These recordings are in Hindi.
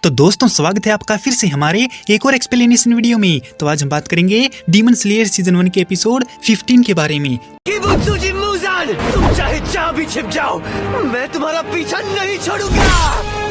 तो दोस्तों स्वागत है आपका फिर से हमारे एक और एक्सप्लेनेशन वीडियो में। तो आज हम बात करेंगे डीमन स्लेयर सीजन 1 के एपिसोड 15 के बारे में। तुम चाहे जहाँ भी छिप जाओ, मैं तुम्हारा पीछा नहीं छोड़ूंगा।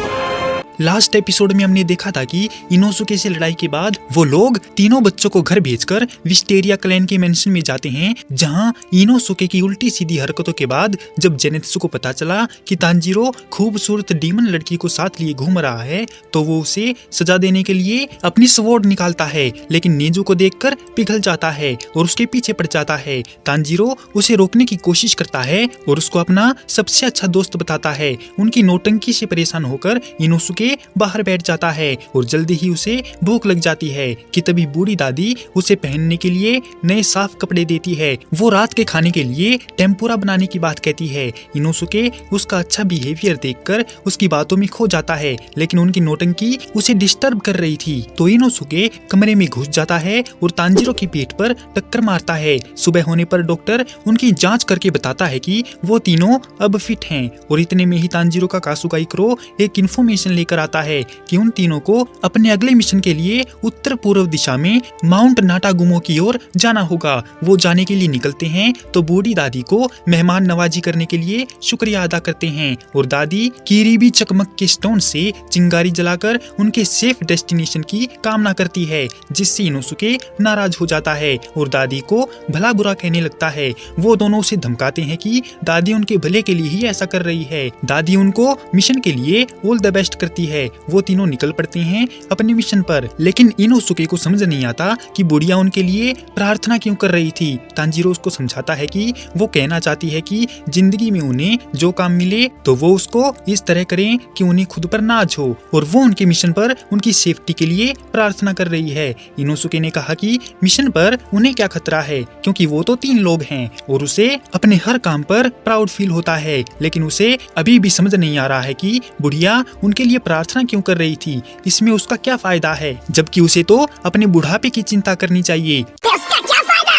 लास्ट एपिसोड में हमने देखा था कि इनोसुके से लड़ाई के बाद वो लोग तीनों बच्चों को घर भेजकर विस्टेरिया क्लैन के मेंशन में जाते हैं, जहां इनोसुके की उल्टी सीधी हरकतों के बाद जब जेनेत्सु को पता चला कि तांजीरो खूबसूरत डीमन लड़की को साथ लिए घूम रहा है, तो वो उसे सजा देने के लिए अपनी स्वॉर्ड निकालता है, लेकिन नेजू को देखकर पिघल जाता है और उसके पीछे पड़ जाता है। तांजीरो उसे रोकने की कोशिश करता है और उसको अपना सबसे अच्छा दोस्त बताता है। उनकी नौटंकी से परेशान होकर इनोसुके बाहर बैठ जाता है और जल्दी ही उसे भूख लग जाती है कि तभी बूढ़ी दादी उसे पहनने के लिए नए साफ कपड़े देती है। वो रात के खाने के लिए टेम्पुरा बनाने की बात कहती है। इनोसुके उसका अच्छा बिहेवियर देखकर उसकी बातों में खो जाता है, लेकिन उनकी नौटंकी उसे डिस्टर्ब कर रही थी। तो इनोसुके कमरे में घुस जाता है और तांजीरो की पीठ पर टक्कर मारता है। सुबह होने पर डॉक्टर उनकी जांच करके बताता है कि वो तीनों अब फिट हैं और इतने में ही तांजीरो का कासुगा इकरो एक इन्फॉर्मेशन लेकर आता है कि उन तीनों को अपने अगले मिशन के लिए उत्तर पूर्व दिशा में माउंट नाटागुमो की ओर जाना होगा। वो जाने के लिए निकलते हैं तो बूढ़ी दादी को मेहमान नवाजी करने के लिए शुक्रिया अदा करते हैं और दादी किरीबी चकमक के स्टोन से चिंगारी जलाकर उनके सेफ डेस्टिनेशन की कामना करती है, जिससे इनोसुके नाराज हो जाता है और दादी को भला बुरा कहने लगता है। वो दोनों उसे धमकाते हैं कि दादी उनके भले के लिए ही ऐसा कर रही है। दादी उनको मिशन के लिए ऑल द बेस्ट करती है। वो तीनों निकल पड़ते हैं अपने मिशन पर, लेकिन इनोसुके को समझ नहीं आता कि बुढ़िया उनके लिए प्रार्थना क्यों कर रही थी। तांजीरो उसको समझाता है कि वो कहना चाहती है कि जिंदगी में उन्हें जो काम मिले तो वो उसको इस तरह करें कि उन्हें खुद पर नाज हो, और वो उनके मिशन पर उनकी सेफ्टी के लिए प्रार्थना कर रही है। इनोसुके ने कहा कि मिशन पर उन्हें क्या खतरा है, क्योंकि वो तो 3 लोग हैं और उसे अपने हर काम पर प्राउड फील होता है, लेकिन उसे अभी भी समझ नहीं आ रहा है कि बुढ़िया उनके लिए प्रार्थना क्यों कर रही थी, इसमें उसका क्या फायदा है, जबकि उसे तो अपने बुढ़ापे की चिंता करनी चाहिए। उसका क्या फायदा?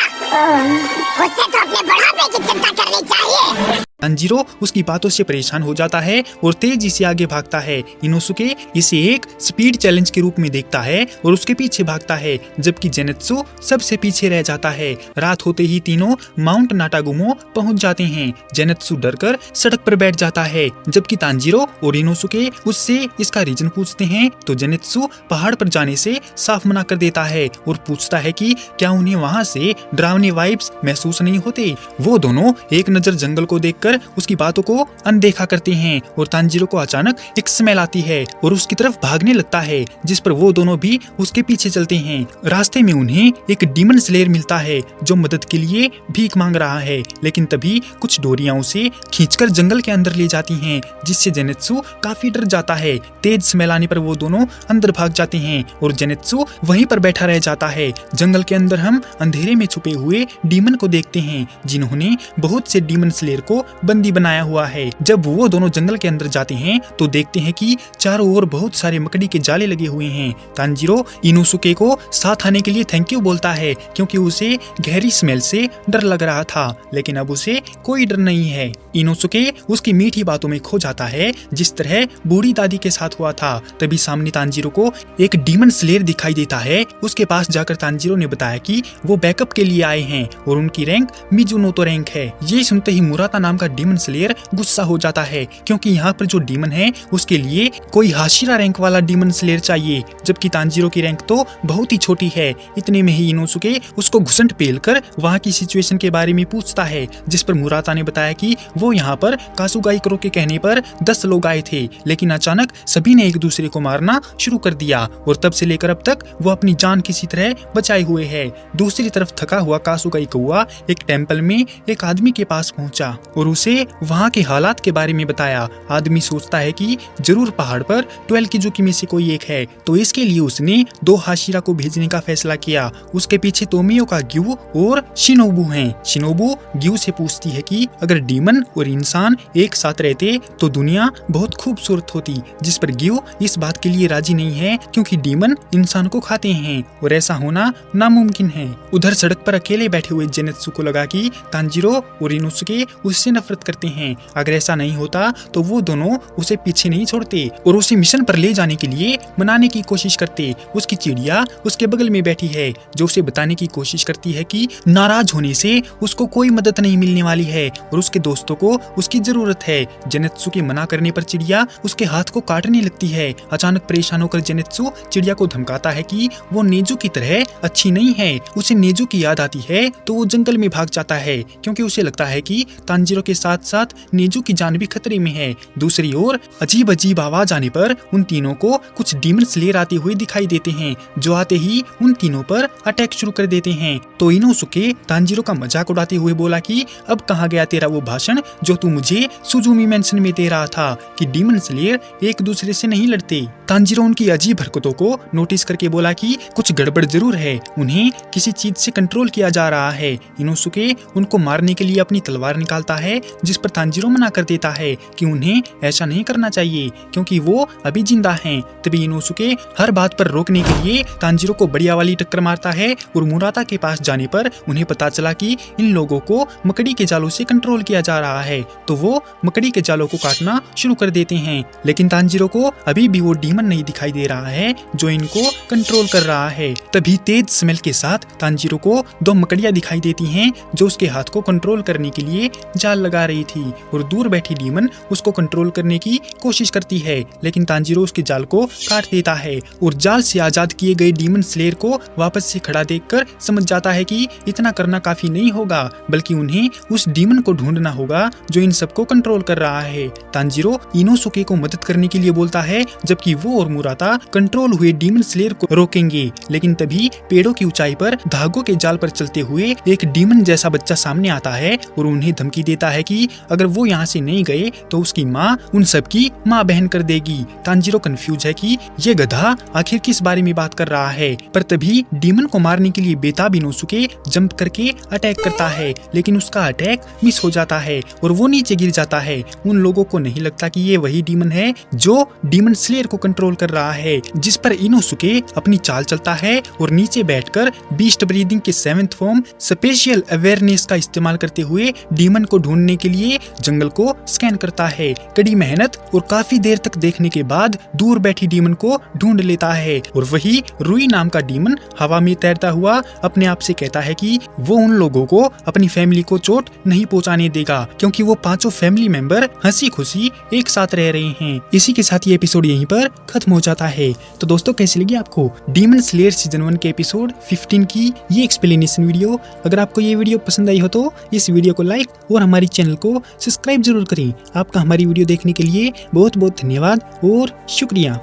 उसे तो अपने बुढ़ापे की चिंता करनी चाहिए। तांजीरो उसकी बातों से परेशान हो जाता है और तेजी से आगे भागता है। इनोसुके इसे एक स्पीड चैलेंज के रूप में देखता है और उसके पीछे भागता है, जबकि जेनेत्सु सबसे पीछे रह जाता है। रात होते ही तीनों माउंट नाटागुमो पहुंच जाते हैं। जेनेत्सु डरकर सड़क पर बैठ जाता है, जबकि तांजीरो और इनोसुके उससे इसका रीजन पूछते हैं तो जेनेत्सु पहाड़ पर जाने से साफ मना कर देता है और पूछता है कि क्या उन्हें वहाँ से डरावनी वाइब्स महसूस नहीं होते। वो दोनों एक नजर जंगल को देखकर उसकी बातों को अनदेखा करते हैं और तांजीरो को अचानक एक स्मेल आती है और उसकी तरफ भागने लगता है, जिस पर वो दोनों भी उसके पीछे चलते हैं। रास्ते में उन्हें एक डीमन स्लेयर मिलता है जो मदद के लिए भीख मांग रहा है, लेकिन तभी कुछ डोरियां उसे खींचकर जंगल के अंदर ले जाती हैं, जिससे जेनेत्सु काफी डर जाता है। तेज स्मेल आने पर वो दोनों अंदर भाग जाते हैं और जेनेत्सु वहीं पर बैठा रह जाता है। जंगल के अंदर हम अंधेरे में छुपे हुए डीमन को देखते हैं, जिन्होंने बहुत से डीमन स्लेयर को बंदी बनाया हुआ है। जब वो दोनों जंगल के अंदर जाते हैं तो देखते हैं कि चारों ओर बहुत सारे मकड़ी के जाले लगे हुए हैं। तांजीरो इनोसुके को साथ आने के लिए थैंक यू बोलता है, क्योंकि उसे गहरी स्मेल से डर लग रहा था, लेकिन अब उसे कोई डर नहीं है। इनोसुके उसकी मीठी बातों में खो जाता है, जिस तरह बूढ़ी दादी के साथ हुआ था। तभी सामने तांजीरो को एक डीमन स्लेयर दिखाई देता है। उसके पास जाकर तांजीरो ने बताया कि वो बैकअप के लिए आए हैं और उनकी रैंक मिजुनोतो रैंक है। ये सुनते ही मुराता नाम का डीमन स्लेयर गुस्सा हो जाता है, क्योंकि यहाँ पर जो डीमन है उसके लिए कोई हाशिरा रैंक वाला डीमन स्लेयर चाहिए, जबकि तांजीरो की रैंक तो बहुत ही छोटी है। इतने में ही इनोसुके उसको घुसंट पेलकर वहाँ की सिचुएशन के बारे में पूछता है, जिस पर मुराता ने बताया कि वो यहाँ पर कासुगा इकरो के कहने पर 10 लोग आए थे, लेकिन अचानक सभी ने एक दूसरे को मारना शुरू कर दिया और तब से लेकर अब तक वो अपनी जान किसी तरह बचाए हुए है। दूसरी तरफ थका हुआ कासुगा इकुआ एक टेम्पल में एक आदमी के पास पहुंचा और उसे वहाँ के हालात के बारे में बताया। आदमी सोचता है कि जरूर पहाड़ पर 12 किजुकी में से कोई एक है, तो इसके लिए उसने 2 हाशिरा को भेजने का फैसला किया। उसके पीछे तोमियो का ग्यू और शिनोबू हैं। शिनोबू ग्यू से पूछती है कि अगर डीमन और इंसान एक साथ रहते तो दुनिया बहुत खूबसूरत होती, जिस पर ग्यू इस बात के लिए राजी नहीं है, क्योंकि डीमन इंसान को खाते हैं और ऐसा होना नामुमकिन है। उधर सड़क पर अकेले बैठे हुए जेनेत्सु को लगा कि तांजीरो और इनोसुके उससे नफरत नफरत करते हैं। अगर ऐसा नहीं होता तो वो दोनों उसे पीछे नहीं छोड़ते और उसे मिशन पर ले जाने के लिए मनाने की कोशिश करते। उसकी चिड़िया उसके बगल में बैठी है जो उसे बताने की कोशिश करती है कि नाराज होने से उसको कोई मदद नहीं मिलने वाली है और उसके दोस्तों को उसकी जरूरत है। जेनेत्सु के मना करने पर चिड़िया उसके हाथ को काटने लगती है। अचानक परेशान होकर जेनेत्सु चिड़िया को धमकाता है कि वो नेजू की तरह अच्छी नहीं है। उसे नेजू की याद आती है तो वो जंगल में भाग जाता है क्योंकि उसे लगता है कि तांजीरो के साथ साथ नेजू की जान भी खतरे में है। दूसरी ओर अजीब अजीब आवाज आने पर उन तीनों को कुछ डीमन स्लेयर आते हुए दिखाई देते हैं जो आते ही उन तीनों पर अटैक शुरू कर देते हैं। तो इनोसुके तांजीरो का मजाक उड़ाते हुए बोला कि अब कहाँ गया तेरा वो भाषण जो तू मुझे सुजुमी मेंशन में दे रहा था कि डीमन स्लेयर एक दूसरे से नहीं लड़ते। तांजीरो उनकी अजीब हरकतों को नोटिस करके बोला कि कुछ गड़बड़ जरूर है, उन्हें किसी चीज से कंट्रोल किया जा रहा है। इनोसुके उनको मारने के लिए अपनी तलवार निकालता है जिस पर तांजीरो मना कर देता है कि उन्हें ऐसा नहीं करना चाहिए क्योंकि वो अभी जिंदा हैं। तभी इनोसुके हर बात पर रोकने के लिए तांजीरो को बढ़िया वाली टक्कर मारता है और मुराता के पास जाने पर उन्हें पता चला कि इन लोगों को मकड़ी के जालों से कंट्रोल किया जा रहा है तो वो मकड़ी के जालों को काटना शुरू कर देते हैं। लेकिन तांजीरो को अभी भी वो डीमन नहीं दिखाई दे रहा है जो इनको कंट्रोल कर रहा है। तभी तेज स्मेल के साथ तांजीरो को दो मकड़ियां दिखाई देती हैं जो उसके हाथ को कंट्रोल करने के लिए जाल लगा रही थी और दूर बैठी डीमन उसको कंट्रोल करने की कोशिश करती है लेकिन तांजीरो उसके जाल को काट देता है और जाल से आजाद किए गए डीमन स्लेयर को वापस से खड़ा देखकर समझ जाता है कि इतना करना काफी नहीं होगा बल्कि उन्हें उस डीमन को ढूंढना होगा जो इन सबको कंट्रोल कर रहा है। तांजीरो इनोसुके को मदद करने के लिए बोलता है जबकि वो और मुराता कंट्रोल हुए डीमन स्लेयर को रोकेंगे। लेकिन तभी पेड़ों की ऊंचाई पर धागों के जाल पर चलते हुए एक डीमन जैसा बच्चा सामने आता है और उन्हें धमकी देता है कि अगर वो यहाँ से नहीं गए तो उसकी माँ उन सबकी माँ बहन कर देगी। तांजीरो कंफ्यूज है कि ये गधा आखिर किस बारे में बात कर रहा है, पर तभी डीमन को मारने के लिए बेताब इनोसुके जंप करके अटैक करता है लेकिन उसका अटैक मिस हो जाता है और वो नीचे गिर जाता है। उन लोगों को नहीं लगता कि ये वही डीमन है जो डीमन स्लेयर को कंट्रोल कर रहा है, जिस पर इनोसुके अपनी चाल चलता है और नीचे बैठकर बीस्ट ब्रीदिंग के 7th फॉर्म स्पेशियल अवेयरनेस का इस्तेमाल करते हुए डीमन को ढूंढने के लिए जंगल को स्कैन करता है। कड़ी मेहनत और काफी देर तक देखने के बाद दूर बैठी डीमन को ढूंढ लेता है और वही रुई नाम का डीमन हवा में तैरता हुआ अपने आप से कहता है कि वो उन लोगों को अपनी फैमिली को चोट नहीं पहुंचाने देगा क्योंकि वो पांचों फैमिली मेंबर हंसी खुशी एक साथ रह रहे हैं। इसी के साथ ये एपिसोड यहीं पर खत्म हो जाता है। तो दोस्तों कैसी लगी आपको डीमन स्लेयर सीजन 1 के एपिसोड 15 की ये एक्सप्लेनेशन वीडियो? अगर आपको ये वीडियो पसंद आई हो तो इस वीडियो को लाइक और हमारी चैनल को सब्सक्राइब जरूर करें। आपका हमारी वीडियो देखने के लिए बहुत बहुत धन्यवाद और शुक्रिया।